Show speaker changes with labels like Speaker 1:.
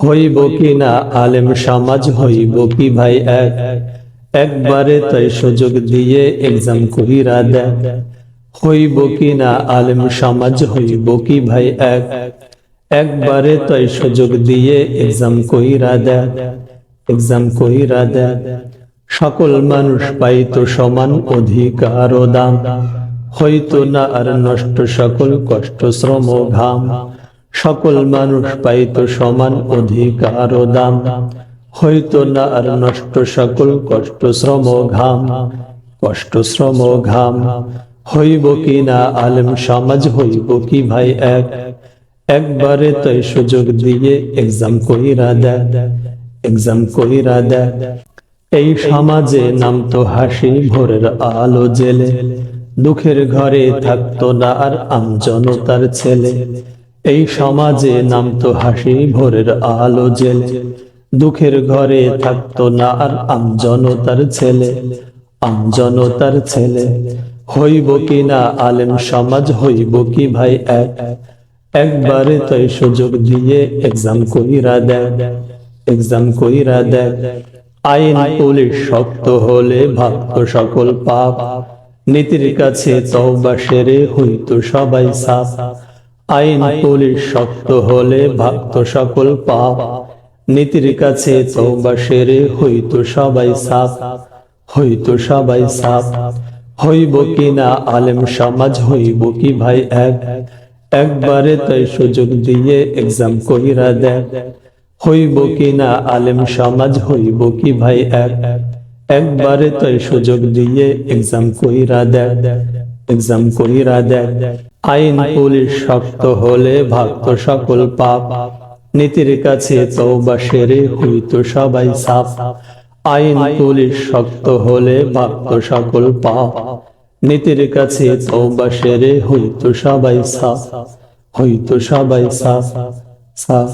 Speaker 1: হইব কি না আলেম সমাজ, হইব কি ভাই এক? একবারে তাই সুযোগ দিয়ে এক্সাম কইরা দেখ। হইব কি না আলেম সমাজ, হইব কি ভাই এক? একবারে তাই সুযোগ দিয়ে এক্সাম কইরা দেখ, এক্সাম কইরা দেখ। সকল মানুষ পাইতো সমান অধিকার ও দাম, হইতো না আর নষ্ট সকল কষ্ট শ্রম ঘাম। সকল মানুষ পাইতো সমান অধিকার ও দাম, হইতো না আর নষ্ট সকল কষ্ট শ্রম ঘাম, কষ্ট শ্রম ঘাম। হইব কি না আলেম সমাজ, হইব কি ভাই এক? একবারে তাই সুযোগ দিয়ে এক্সাম কইরা দেখ, এক্সাম কইরা দেখ। এই সমাজে নামতো হাসি ভোরের আলো জেলে, দুঃখের ঘরে থাকতো না আর আমজনতার ছেলে। এই সমাজে নামতো হাসি ভোরের আলো জেলে, দুঃখের ঘরে থাকতো না আর আমজনতার ছেলে, আমজনতার ছেলে। হইব কি না আলেম সমাজ, হইব কি ভাই এক? একবারে তাই সুযোগ দিয়ে এক্সাম কইরা দেখ, এক্সাম কইরা দেখ। আইন পুলিশ শক্ত হলে ভাবতো সকল পাপ, নীতির কাছে তওবা সেরে হইতো সবাই সাফ। আইন পুলিশ শক্ত হলে ভাবতো সকল পাপ, নীতির কাছে তওবা সেরে হইতো সবাই সাফ, হইতো সবাই সাফ। হইব কি না আলেম সমাজ, হইব কি ভাই এক? একবারে তাই সুযোগ দিয়ে এক্সাম কইরা দেখ। হইব কি না আলেম সমাজ, হইব কি ভাই এক? একবারে তাই সুযোগ দিয়ে এক্সাম কইরা দেখ, এক্সাম কইরা দেখ। আইন পুলিশ শক্ত হলে ভাবতো সকল পাপ, নীতির কাছে তওবা সেরে হইতো সবাই সাফ। আইন পুলিশ শক্ত হলে ভাবতো সকল পাপ, নীতির কাছে তওবা সেরে হইতো সবাই সাফ, হইতো সবাই সাফ, সাফ।